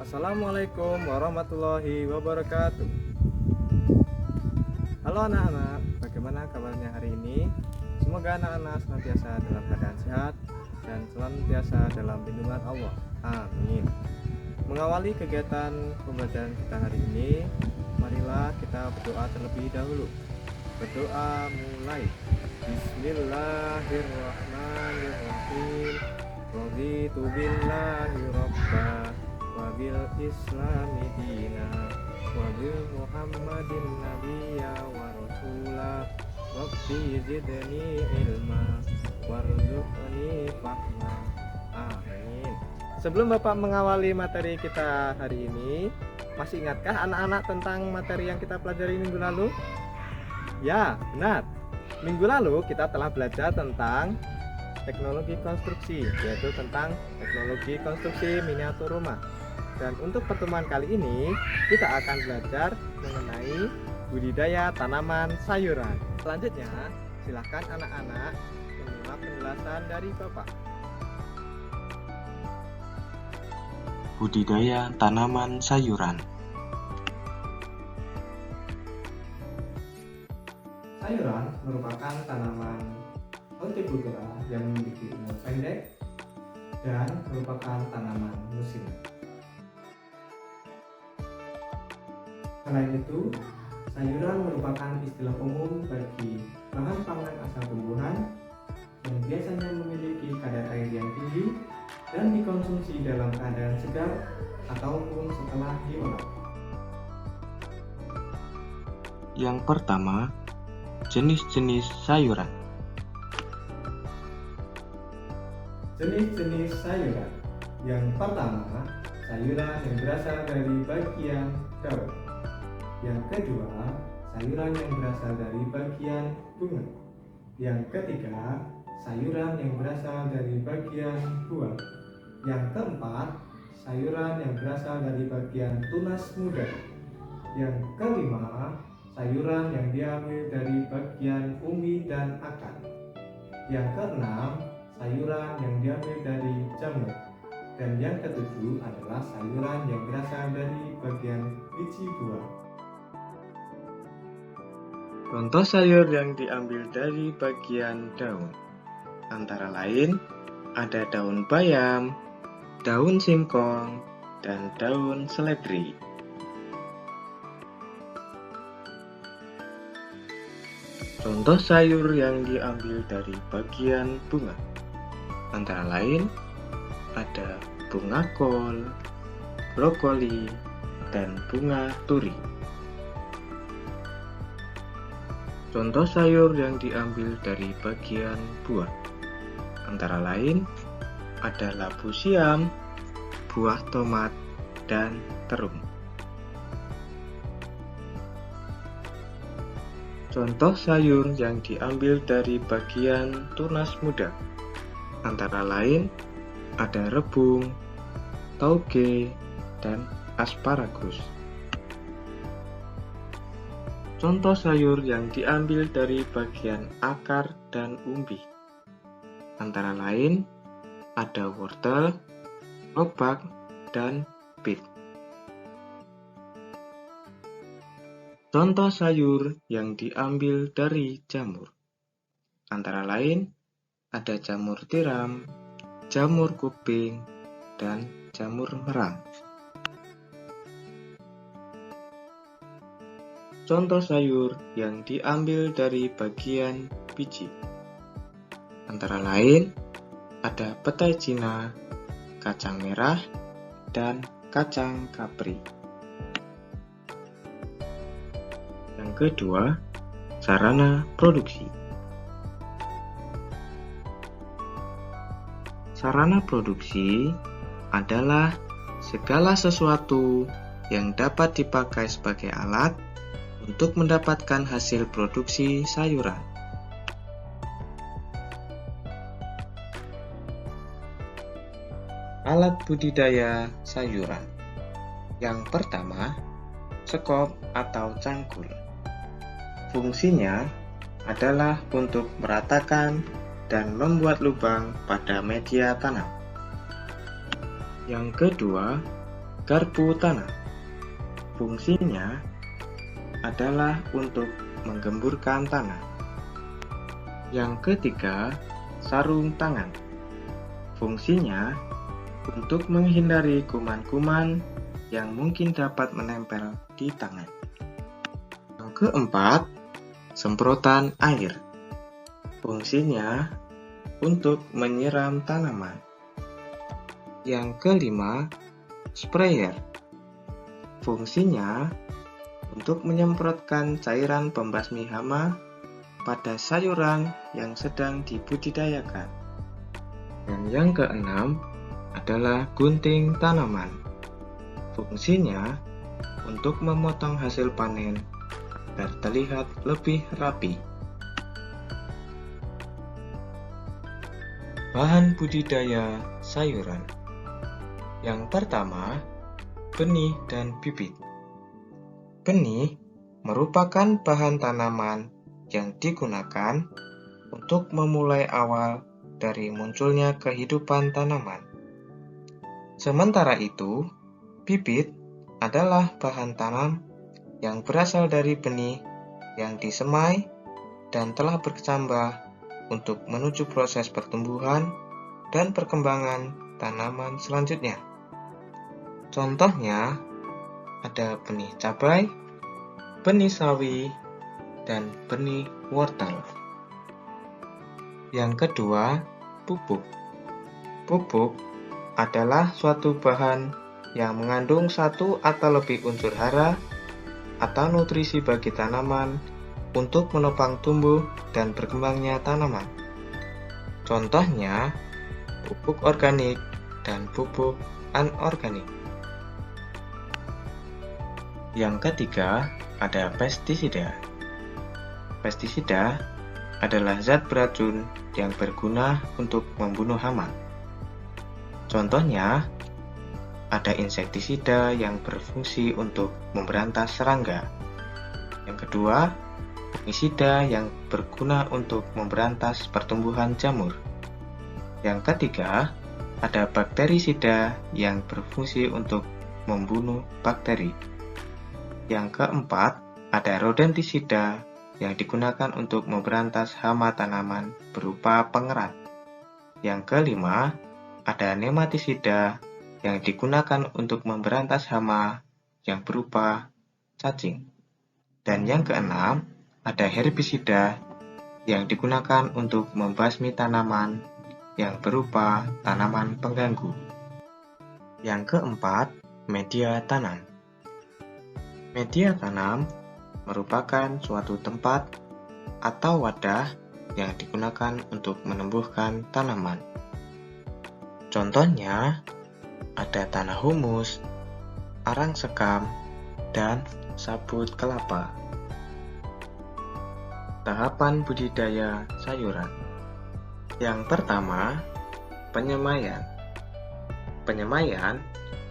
Assalamualaikum warahmatullahi wabarakatuh. Halo anak-anak, bagaimana kabarnya hari ini? Semoga anak-anak senantiasa dalam keadaan sehat dan senantiasa dalam lindungan Allah. Amin. Mengawali kegiatan pembelajaran kita hari ini, marilah kita berdoa terlebih dahulu. Berdoa mulai. Bismillahirrahmanirrahim. Raditu billahi robba wa bil islami dina wa bil muhammadin nabiyya wa rasulah rabbi zidni ilma warzuqni fahma. Amin. Sebelum Bapak mengawali materi kita hari ini, masih ingatkah anak-anak tentang materi yang kita pelajari minggu lalu? Ya, benar. Minggu lalu kita telah belajar tentang teknologi konstruksi, yaitu tentang teknologi konstruksi miniatur rumah. Dan untuk pertemuan kali ini, kita akan belajar mengenai budidaya tanaman sayuran. Selanjutnya, silakan anak-anak menyimak penjelasan dari Bapak. Budidaya tanaman sayuran. Sayuran merupakan tanaman hortikultura yang memiliki umur pendek dan merupakan tanaman musiman. Selain itu, sayuran merupakan istilah umum bagi bahan pangan asal tumbuhan yang biasanya memiliki kadar air yang tinggi dan dikonsumsi dalam keadaan segar ataupun setelah diolah. Yang pertama, jenis-jenis sayuran. Jenis-jenis sayuran. Yang pertama, sayuran yang berasal dari bagian daun. Yang kedua, sayuran yang berasal dari bagian bunga. Yang ketiga, sayuran yang berasal dari bagian buah. Yang keempat, sayuran yang berasal dari bagian tunas muda. Yang kelima, sayuran yang diambil dari bagian umbi dan akar. Yang keenam, sayuran yang diambil dari jamur. Dan yang ketujuh adalah sayuran yang berasal dari bagian biji buah. Contoh sayur yang diambil dari bagian daun antara lain ada daun bayam, daun singkong, dan daun seledri. Contoh sayur yang diambil dari bagian bunga antara lain ada bunga kol, brokoli, dan bunga turi. Contoh sayur yang diambil dari bagian buah antara lain ada labu siam, buah tomat, dan terung. Contoh sayur yang diambil dari bagian tunas muda antara lain ada rebung, tauge, dan asparagus. Contoh sayur yang diambil dari bagian akar dan umbi antara lain ada wortel, lobak, dan bit. Contoh sayur yang diambil dari jamur antara lain ada jamur tiram, jamur kuping, dan jamur merang. Contoh sayur yang diambil dari bagian biji antara lain ada petai Cina, kacang merah, dan kacang kapri. Yang kedua, sarana produksi. Sarana produksi adalah segala sesuatu yang dapat dipakai sebagai alat untuk mendapatkan hasil produksi sayuran. Alat budidaya sayuran. Yang pertama, sekop atau cangkul. Fungsinya adalah untuk meratakan dan membuat lubang pada media tanam. Yang kedua, Garpu tanah. Fungsinya adalah untuk menggemburkan tanah. Yang ketiga, sarung tangan. Fungsinya untuk menghindari kuman-kuman yang mungkin dapat menempel di tangan. Yang keempat, semprotan air. Fungsinya untuk menyiram tanaman. Yang kelima, sprayer. Fungsinya untuk menyemprotkan cairan pembasmi hama pada sayuran yang sedang dibudidayakan. Dan yang keenam adalah gunting tanaman. Fungsinya untuk memotong hasil panen agar terlihat lebih rapi. Bahan budidaya sayuran. Yang pertama, benih dan bibit. Benih merupakan bahan tanaman yang digunakan untuk memulai awal dari munculnya kehidupan tanaman. Sementara itu, bibit adalah bahan tanam yang berasal dari benih yang disemai dan telah berkecambah untuk menuju proses pertumbuhan dan perkembangan tanaman selanjutnya. Contohnya, ada benih cabai, benih sawi, dan benih wortel. Yang kedua, pupuk. Pupuk adalah suatu bahan yang mengandung satu atau lebih unsur hara atau nutrisi bagi tanaman untuk menopang tumbuh dan berkembangnya tanaman. Contohnya, pupuk organik dan pupuk anorganik. Yang ketiga, ada pestisida. Pestisida adalah zat beracun yang berguna untuk membunuh hama. Contohnya, ada insektisida yang berfungsi untuk memberantas serangga. Yang kedua, fungisida yang berguna untuk memberantas pertumbuhan jamur. Yang ketiga, ada bakterisida yang berfungsi untuk membunuh bakteri. Yang keempat, ada rodentisida yang digunakan untuk memberantas hama tanaman berupa pengerat. Yang kelima, ada nematisida yang digunakan untuk memberantas hama yang berupa cacing. Dan yang keenam, ada herbisida yang digunakan untuk membasmi tanaman yang berupa tanaman pengganggu. Yang keempat, media tanam. Media tanam merupakan suatu tempat atau wadah yang digunakan untuk menumbuhkan tanaman. Contohnya, ada tanah humus, arang sekam, dan sabut kelapa. Tahapan budidaya sayuran. Yang pertama, penyemaian. Penyemaian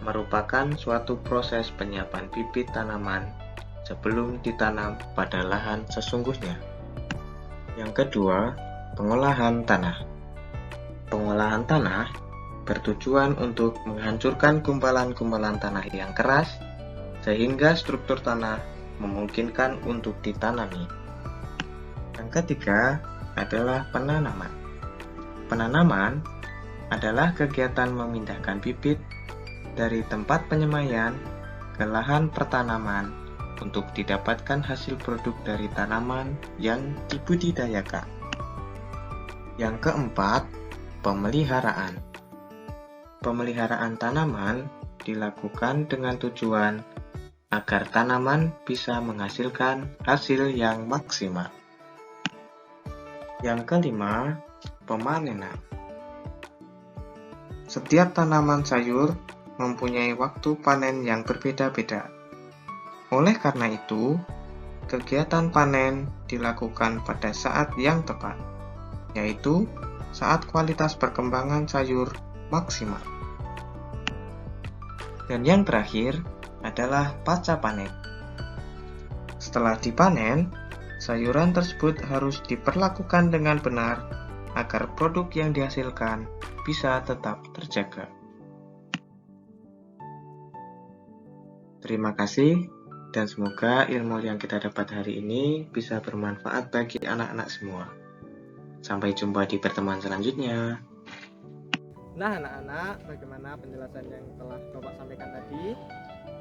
merupakan suatu proses penyiapan bibit tanaman sebelum ditanam pada lahan sesungguhnya. Yang kedua, pengolahan tanah. Pengolahan tanah bertujuan untuk menghancurkan gumpalan-gumpalan tanah yang keras sehingga struktur tanah memungkinkan untuk ditanami. Yang ketiga adalah penanaman. Penanaman adalah kegiatan memindahkan bibit dari tempat penyemaian ke lahan pertanaman untuk didapatkan hasil produk dari tanaman yang dibudidayakan. Yang keempat, pemeliharaan. Pemeliharaan tanaman dilakukan dengan tujuan agar tanaman bisa menghasilkan hasil yang maksimal. Yang kelima, pemanenan. Setiap tanaman sayur mempunyai waktu panen yang berbeda-beda. Oleh karena itu, kegiatan panen dilakukan pada saat yang tepat, yaitu saat kualitas perkembangan sayur maksimal. Dan yang terakhir adalah pasca panen. Setelah dipanen, sayuran tersebut harus diperlakukan dengan benar agar produk yang dihasilkan bisa tetap terjaga. Terima kasih, dan semoga ilmu yang kita dapat hari ini bisa bermanfaat bagi anak-anak semua. Sampai jumpa di pertemuan selanjutnya. Nah, anak-anak, bagaimana penjelasan yang telah Bapak sampaikan tadi?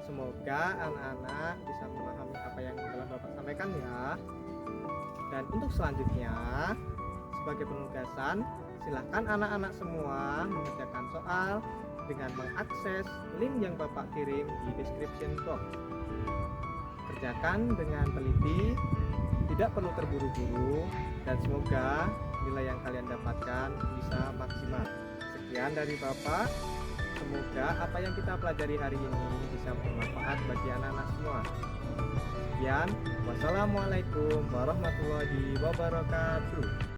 Semoga anak-anak bisa memahami apa yang telah Bapak sampaikan ya. Dan untuk selanjutnya, sebagai penugasan, silakan anak-anak semua mengerjakan soal dengan mengakses link yang Bapak kirim di description box. Kerjakan dengan teliti, tidak perlu terburu-buru, dan semoga nilai yang kalian dapatkan bisa maksimal. Sekian dari Bapak. Semoga apa yang kita pelajari hari ini bisa bermanfaat bagi anak-anak semua. Sekian, wassalamualaikum warahmatullahi wabarakatuh.